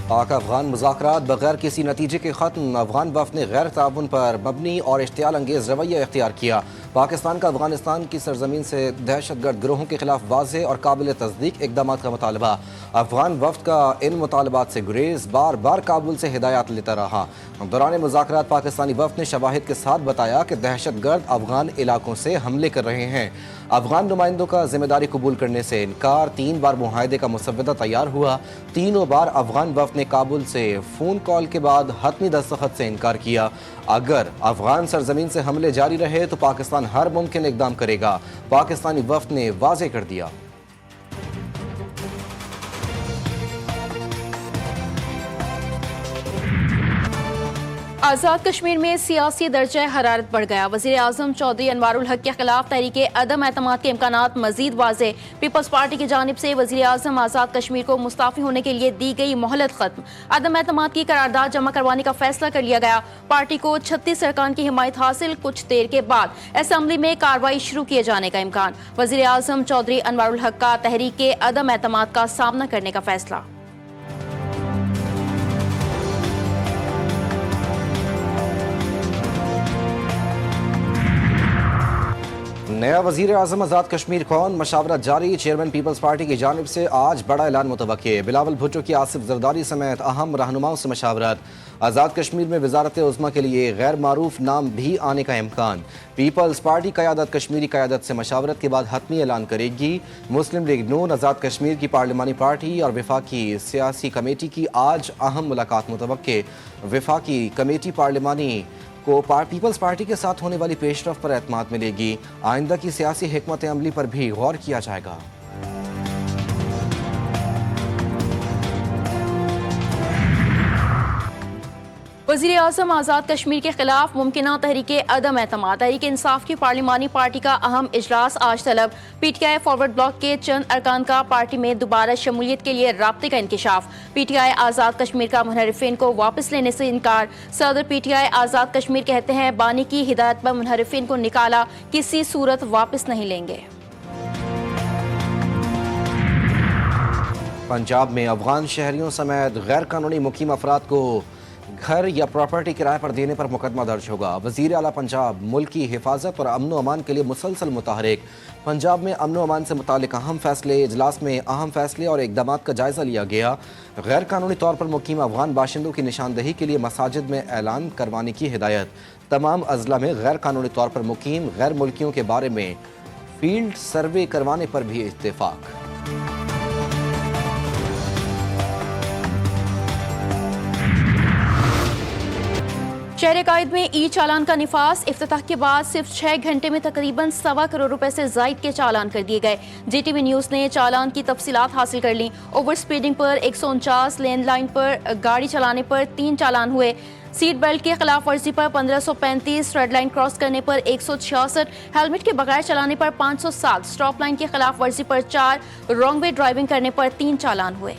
पाक अफगान मुज़ाकरात बगैर किसी नतीजे के ख़त्म। अफगान वफ़द ने गैर ताउन पर मबनी और इश्तियाल अंगेज़ रवैया इख्तियार किया। पाकिस्तान का अफगानिस्तान की सरजमीन से दहशतगर्द गिरोहों के खिलाफ वाज़ेह और काबिल तस्दीक इक़दाम का मुतालबा। अफगान वफ़द का इन मुतालबात से गुरेज बार बार काबुल से हिदायत लेता रहा। दौरान मुज़ाकरात पाकिस्तानी वफ़द ने शवाहिद के साथ बताया कि दहशतगर्द अफगान इलाकों से हमले कर रहे हैं। अफगान नुमाइंदों का जिम्मेदारी कबूल करने से इनकार। 3 बार मुआहदे का मुसव्वदा तैयार हुआ। तीनों बार अफगान वफ़द ने काबुल से फ़ोन कॉल के बाद हतमी दस्तखत से इनकार किया। अगर अफगान सरजमीन से हमले जारी रहे तो पाकिस्तान हर मुमकिन इक़दाम करेगा, पाकिस्तानी वफ़द ने वाज़ेह कर दिया। आज़ाद कश्मीर में सियासी दर्जा हरारत बढ़ गया। वज़ीर आज़म चौधरी अनवारुल हक के खिलाफ तहरीक अदम एतमाद के इम्कानात मजीद वाज़े। पीपल्स पार्टी की जानिब से वज़ीर आज़म आज़ाद कश्मीर को मुस्ताफ़ी होने के लिए दी गई मोहलत खत्म। अदम एतमाद की करारदाद जमा करवाने का फैसला कर लिया गया। पार्टी को 36 अरकान की हिमायत हासिल। कुछ देर के बाद असम्बली में कार्रवाई शुरू किए जाने का इम्कान। वज़ीर आज़म चौधरी अनवारुल हक का तहरीक अदम एतमाद का सामना करने का फैसला। नया वज़ीर आज़म आज़ाद कश्मीर कौन, मशावरत जारी। चेयरमैन पीपल्स पार्टी की जानिब से आज बड़ा ऐलान मुतवक्के। बिलावल भुट्टो की आसिफ जरदारी समेत अहम रहनुमाओं से मशावरत। आज़ाद कश्मीर में वजारत उज़्मा के लिए गैर मारूफ नाम भी आने का इम्कान। पीपल्स पार्टी क़यादत कश्मीरी क़यादत से मशावरत के बाद हतमी ऐलान करेगी। मुस्लिम लीग नून आज़ाद कश्मीर की पार्लिमानी पार्टी और वफाकी सियासी कमेटी की आज अहम मुलाकात मुतवक्के। वफाकी कमेटी पार्लिमानी को पीपल्स पार्टी के साथ होने वाली पेशरफ पर एतमाद मिलेगी। आइंदा की सियासी हिकमत अमली पर भी गौर किया जाएगा। वज़ीर आज़म आज़ाद कश्मीर के खिलाफ मुमकिन तहरीक अदम एतमाद। तहरीक इंसाफ की पार्लिमानी पार्टी का अहम इजलास आज तलब। PTI फॉरवर्ड ब्लॉक के चंद अरकान का पार्टी में दोबारा शमूलियत के लिए राब्ते का इंकिशाफ। PTI आज़ाद कश्मीर का मुनहरिफिन को वापस लेने से इनकार। सदर PTI आज़ाद कश्मीर कहते हैं बानी की हिदायत पर मुनहरिफिन को निकाला, किसी सूरत वापस नहीं लेंगे। पंजाब में अफगान शहरियों समेत गैर कानूनी मुकीम अफराद को घर या प्रॉपर्टी किराए पर देने पर मुकदमा दर्ज होगा। वज़ीर आला पंजाब मुल्क की हिफाजत और अमन व अमान के लिए मुसलसल मुतहरिक। पंजाब में अमन व अमान से मुतालिक अहम फैसले। इजलास में अहम फैसले और इक़दामात का जायज़ा लिया गया। गैर कानूनी तौर पर मुकीम अफगान बाशिंदों की निशानदही के लिए मसाजिद में ऐलान करवाने की हिदायत। तमाम अजला में गैर कानूनी तौर पर मुकीम गैर मुल्कियों के बारे में फील्ड सर्वे करवाने पर भी इत्तेफाक। शहर कायद में ई चालान का निफास। इफ्तिताह के बाद सिर्फ 6 घंटे में तकरीबन 1.25 करोड़ रुपए से जायद के चालान कर दिए गए। GTV न्यूज़ ने चालान की तफसीलात हासिल कर ली। ओवर स्पीडिंग पर 149, लेन लाइन पर गाड़ी चलाने पर 3 चालान हुए। सीट बेल्ट के खिलाफ वर्जी पर 1535, रेड लाइन क्रॉस करने पर 166, हेलमेट के बगैर चलाने पर 507, स्टॉप लाइन के खिलाफ वर्जी पर 4, रॉन्ग वे ड्राइविंग करने पर 3 चालान हुए।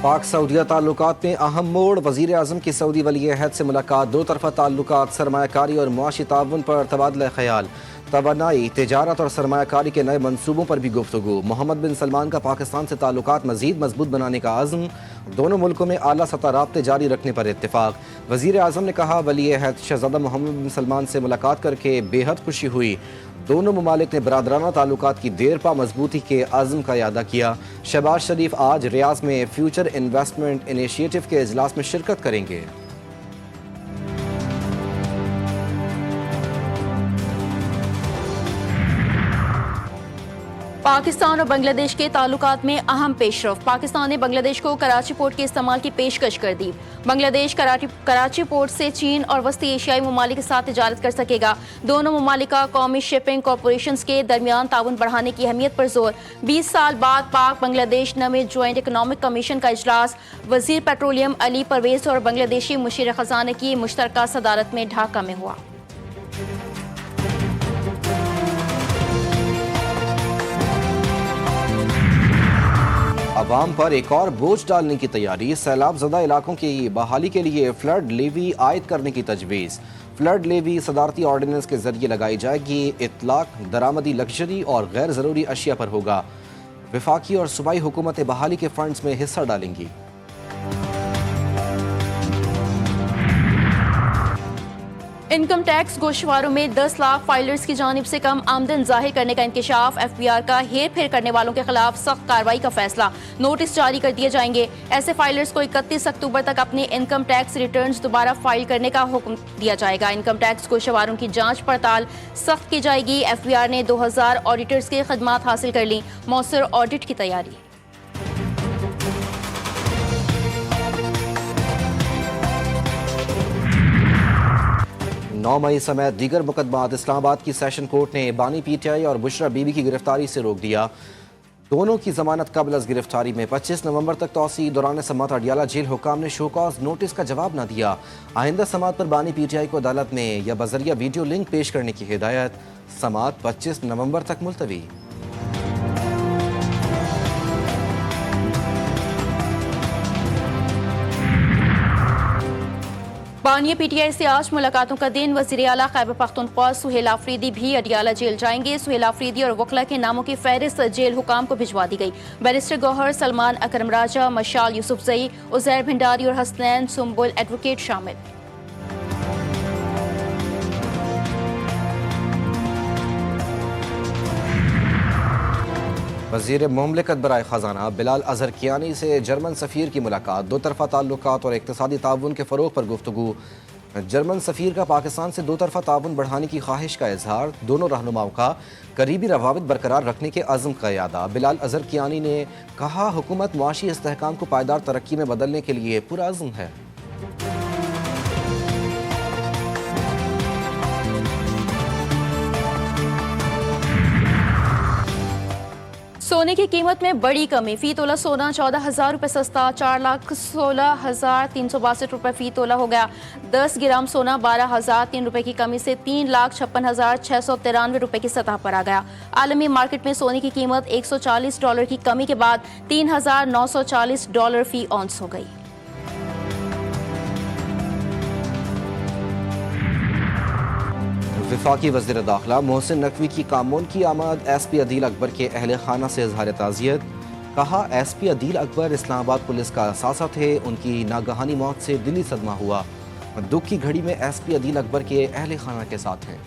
पाक सऊदीया ताल्लुकात में अहम मोड़। वज़ीर आज़म की सऊदी वली अहद से मुलाकात। 2 तरफ़ा ताल्लुकात, सरमायाकारी और मुआशी ताउन पर तबादला ख्याल। तवानाई, तिजारत और सरमायाकारी के नए मनसूबों पर भी गुफ्तगू। मोहम्मद बिन सलमान का पाकिस्तान से ताल्लुकात मज़ीद मजबूत बनाने का अज़्म। दोनों मुल्कों में आला सतह राब्ते जारी रखने पर इत्तेफाक। वज़ीर आज़म ने कहा वली अहद शहज़ादा मोहम्मद बिन सलमान से मुलाकात करके बेहद खुशी हुई। दोनों ममालिक ने बरादराना ताल्लुकात की देरपा मजबूती के अज़्म का यादा किया। शहबाज शरीफ आज रियाज में फ्यूचर इन्वेस्टमेंट इनिशिएटिव के इजलास में शिरकत करेंगे। पाकिस्तान और बांग्लादेश के ताल्लुकात में अहम पेशरफ। पाकिस्तान ने बांग्लादेश को कराची पोर्ट के इस्तेमाल की पेशकश कर दी। बांग्लादेश कराची पोर्ट से चीन और वस्ती एशियाई ममालिक के साथ तिजारत कर सकेगा। दोनों ममालिक का कौमी शिपिंग कॉरपोरेशंस के दरमियान ताउन बढ़ाने की अहमियत पर जोर। 20 साल बाद पाक बांग्लादेश नमे ज्वाइंट इकनॉमिक कमीशन का इजलास। वजीर पेट्रोलियम अली परवेज और बांग्लादेशी मुशीर खजाना की मुश्तरका सदारत में ढाका में हुआ। अवाम पर एक और बोझ डालने की तैयारी। सैलाब ज़दा इलाकों की बहाली के लिए फ्लड लेवी आयद करने की तजवीज़। फ्लड लेवी सदारती ऑर्डिनेंस के जरिए लगाई जाएगी। इतलाक दरामदी लग्जरी और गैर ज़रूरी अशिया पर होगा। वफाकी और सूबाई हुकूमतें बहाली के फंड्स में हिस्सा डालेंगी। इनकम टैक्स गोशवारों में 10 लाख फाइलर्स की जानिब से कम आमदन जाहिर करने का इंकशाफ। FBI का हेर फेर करने वालों के खिलाफ सख्त कार्रवाई का फैसला। नोटिस जारी कर दिए जाएंगे। ऐसे फाइलर्स को 31 अक्टूबर तक अपने इनकम टैक्स रिटर्न्स दोबारा फाइल करने का हुक्म दिया जाएगा। इनकम टैक्स गोशवारों की जांच पड़ताल सख्त की जाएगी। FBI ने 2000 ऑडिटर्स की खदमात हासिल कर ली। मौसर ऑडिट की तैयारी। 9 मई समेत दीगर मुकदमात। इस्लामाबाद की सेशन कोर्ट ने बानी PTI और बुशरा बीबी की गिरफ्तारी से रोक दिया। दोनों की जमानत कबल अज गिरफ्तारी में 25 नवंबर तक तौसी। दौरान समात अडियाला जेल हुकाम ने शोकॉज नोटिस का जवाब न दिया। आइंदा समात पर बानी PTI को अदालत में या बजरिया वीडियो लिंक पेश करने की हिदायत। समात 25 नवंबर तक मुलतवी। बानिया PTI से आज मुलाकातों का दिन। वज़ीर आला खैबर पख्तूनख्वा सुहेल आफरीदी भी अडियाला जेल जाएंगे। सुहेल आफरीदी और वकला के नामों की फहरिस्त जेल हुकाम को भिजवा दी गई। बैरिस्टर गौहर, सलमान अकरम राजा, मशाल यूसुफजई, उजैर भंडारी और हसनैन सुम्बुल एडवोकेट शामिल। वज़ीर मुमलिकत बराए ख़जाना बिलाल अज़हर कियानी से जर्मन सफ़ीर की मुलाकात। दो तरफ़ा ताल्लुकात और इक़्तिसादी ताउन के फ़रोग़ पर गुफ्तगू। जर्मन सफ़ीर का पाकिस्तान से दो तरफ़ा ताउन बढ़ाने की ख्वाहिश का इजहार। दोनों रहनुमाओं का करीबी रवाबित बरकरार रखने के अज़्म का यादा। बिलाल अज़हर कियानी ने कहा, हुकूमत मुआशी इस्तेहकाम को पायदार तरक्की में बदलने के लिए पुरअज़्म है। सोने की कीमत में बड़ी कमी। फी तोला सोना 14,000 रुपये सस्ता 4,16,362 रुपये फी तोला हो गया। 10 ग्राम सोना 12,003 रुपये की कमी से 3,56,693 रुपये की सतह पर आ गया। आलमी मार्केट में सोने की कीमत $140 की कमी के बाद $3,940 फी औंस हो गई। वफाकी वज़ीर दाखिला मोहसिन नकवी की कामोन की आमद। SP अदील अकबर के अहल खाना से इजहार ताज़ियत। कहा, SP अदील अकबर इस्लामाबाद पुलिस का असासा थे। उनकी नागहानी मौत से दिली सदमा हुआ। दुख की घड़ी में SP अदील अकबर के अहल खाना के साथ हैं।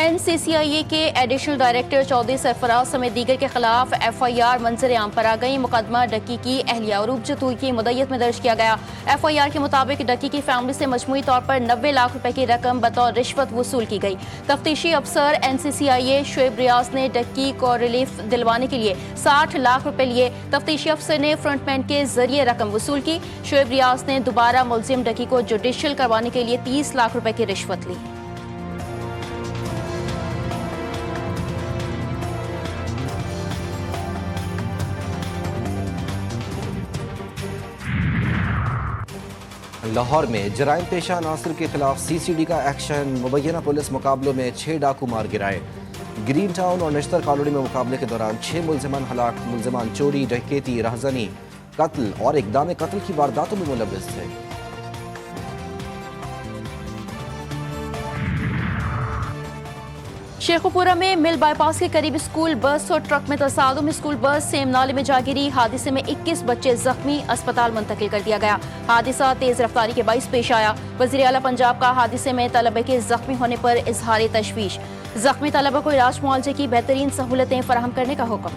NCCIA के एडिशनल डायरेक्टर चौधरी सरफराज समेत दीगर के खिलाफ FIR मंजर आम पर आ गई। मुकदमा डक्की की अहलिया और उपजतूई की मुद्दत में दर्ज किया गया। FIR के मुताबिक डक्की की फैमिली से मजमूई तौर पर 90 लाख रुपए की रकम बतौर रिश्वत वसूल की गई। तफ्तीशी अफसर NCCIA शुएब रियाज ने डक्की को रिलीफ दिलवाने के लिए 60 लाख रुपए लिए। तफ्तीशी अफसर ने फ्रंटमैन के जरिए रकम वसूल की। शुएब रियाज ने दोबारा मुलजिम डक्की को जुडिशियल करवाने के लिए 30 लाख रुपए की रिश्वत ली। लाहौर में जराइम पेशा अनासर के खिलाफ CCD का एक्शन। मुबैना पुलिस मुकाबलों में 6 डाकू मार गिराए। ग्रीन टाउन और नश्तर कॉलोनी में मुकाबले के दौरान 6 मुलजिमान हलाक। मुलजिमान चोरी, डकैती, रहजनी, कत्ल और इक़दाम कत्ल की वारदातों में मुलव्वस थे। शेखुपुरा में मिल बाईपास के करीब स्कूल बस और ट्रक में तसादुम में स्कूल बस सेम नाले में जा गिरी। हादसे में 21 बच्चे जख्मी, अस्पताल मुंतकिल कर दिया गया। हादसा तेज रफ्तारी के बाइस पेश आया। वज़ीर आला पंजाब का हादसे में तलबा के जख्मी होने पर इजहार तशवीश। जख्मी तलबा को इलाज मुआवजे की बेहतरीन सहूलतें फराहम करने का हुक्म।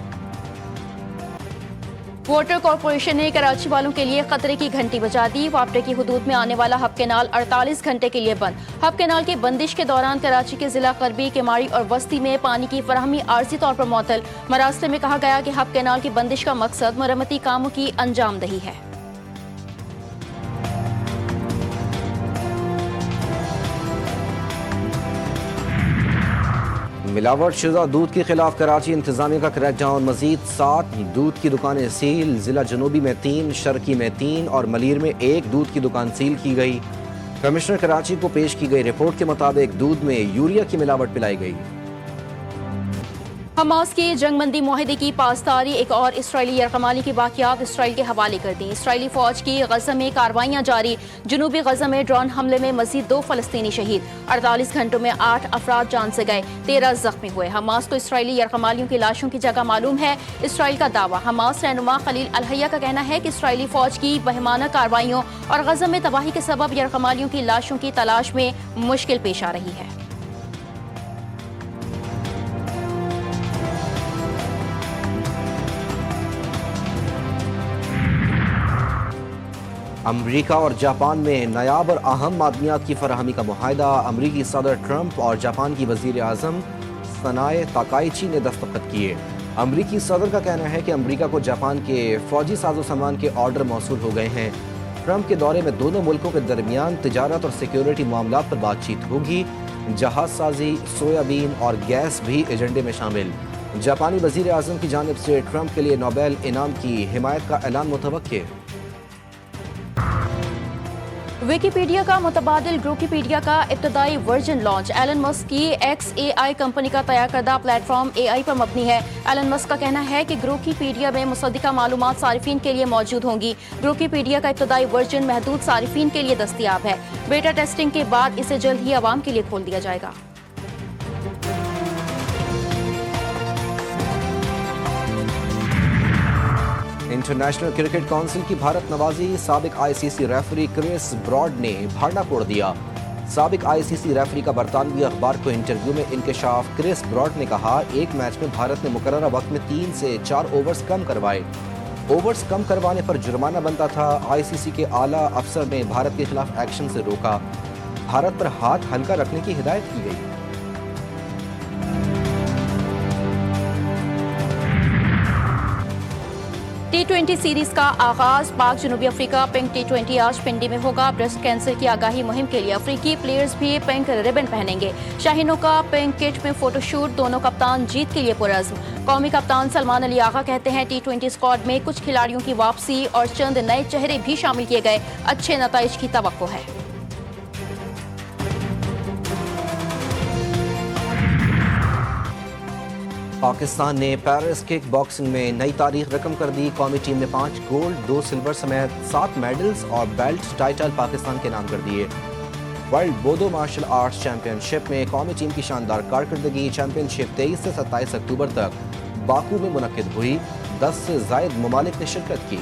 वाटर कॉरपोरेशन ने कराची वालों के लिए खतरे की घंटी बजा दी। वापडे की हुदूद में आने वाला हब कैनाल 48 घंटे के लिए बंद। हब कैनाल की बंदिश के दौरान कराची के जिला करबी, केमाड़ी और वस्ती में पानी की फराहमी आर्जी तौर पर मुअत्तल। मरासले में कहा गया कि हब कैनाल की बंदिश का मकसद मरम्मती कामों की अंजामदही है। मिलावट शुदा दूध के खिलाफ कराची इंतजामिया का क्रैकडाउन। मजीद 7 दूध की दुकानें सील। जिला जनूबी में 3, शर्की में 3 और मलीर में 1 दूध की दुकान सील की गई। कमिश्नर कराची को पेश की गई रिपोर्ट के मुताबिक दूध में यूरिया की मिलावट पिलाई गई। हमास के जंगबंदी मुआहदे की पासदारी एक और इसराइली यरगमाली की वाक़यात इसराइल के हवाले कर दी। इसराइली फौज की गजा में कार्रवाइयाँ जारी। जनूबी गजा में ड्रोन हमले में मजीद 2 फलस्तीनी शहीद। 48 घंटों में 8 अफराद जान से गए, 13 जख्मी हुए। हमास को इसराइली यरगमालियों की लाशों की जगह मालूम है। इसराइल का दावा। हमास रहनुमा खलील अल-हया का कहना है कि इसराइली फौज की बहिमाना कार्रवाइयों और गजा में तबाही के सबब यरगमालियों की लाशों की तलाश में मुश्किल पेश आ रही है। अमरीका और जापान में नायाब और अहम मादनियात की फराहमी का मुआहदा। अमरीकी सदर ट्रंप और जापान की वजीर आजम सनाए ताकाइची ने दस्तखत किए। अमरीकी सदर का कहना है कि अमरीका को जापान के फौजी साजो सामान के ऑर्डर मौसूल हो गए हैं। ट्रंप के दौरे में दोनों मुल्कों के दरमियान तिजारत और सिक्योरिटी मामलात पर बातचीत होगी। जहाज साजी, सोयाबीन और गैस भी एजेंडे में शामिल। जापानी वजीर आजम की जानिब से ट्रंप के लिए नोबेल इनाम की हिमायत का ऐलान मुतवक्के। विकिपीडिया का मुतबादिल ग्रोकीपीडिया का इब्तदाई वर्जन लॉन्च। एलन मस्क की XAI कंपनी का तैयार करदा प्लेटफॉर्म AI पर मबनी है। एलन मस्क का कहना है कि ग्रोकीपीडिया में मुसद्दिका मालूमात सारिफीन के लिए मौजूद होंगी। ग्रोकीपीडिया का इब्तदाई वर्जन महदूद सारिफीन के लिए दस्तयाब है। बेटा टेस्टिंग के बाद इसे जल्द ही आवाम के लिए खोल दिया जाएगा। इंटरनेशनल क्रिकेट काउंसिल की भारत नवाजी। साबिक ICC रेफरी क्रिस ब्रॉड ने भाड़ना तोड़ दिया। साबिक ICC रेफरी का बरतानवी अखबार को इंटरव्यू में इंकशाफ। क्रिस ब्रॉड ने कहा, एक मैच में भारत ने मुकर्ररा वक्त में 3 से 4 ओवर्स कम करवाए। ओवर्स कम करवाने पर जुर्माना बनता था। ICC के आला अफसर ने भारत के खिलाफ एक्शन से रोका। भारत पर हाथ हल्का रखने की हिदायत की गई। T20 सीरीज का आगाज। पाक जनूबी अफ्रीका पिंक T20 आज पिंडी में होगा। ब्रेस्ट कैंसर की आगाही मुहिम के लिए अफ्रीकी प्लेयर्स भी पिंक रिबन पहनेंगे। शाहीनों का पिंक किट में फोटोशूट। दोनों कप्तान जीत के लिए पुरज़्म। कौमी कप्तान सलमान अली आगा कहते हैं, T20 स्क्वाड में कुछ खिलाड़ियों की वापसी और चंद नए चेहरे भी शामिल किए गए। अच्छे नताइज की तवक्को है। पाकिस्तान ने पेरिस किक बॉक्सिंग में नई तारीख रकम कर दी। कौमी टीम ने 5 गोल्ड, 2 सिल्वर समेत 7 मेडल्स और बेल्ट टाइटल पाकिस्तान के नाम कर दिए। World Bodo martial arts championship में कौमी टीम की शानदार कारकर्दगी। चैंपियनशिप 23 से 27 अक्टूबर तक बाकू में मुनक्किद हुई। 10 से ज़ायद ममालिक ने शिरकत की।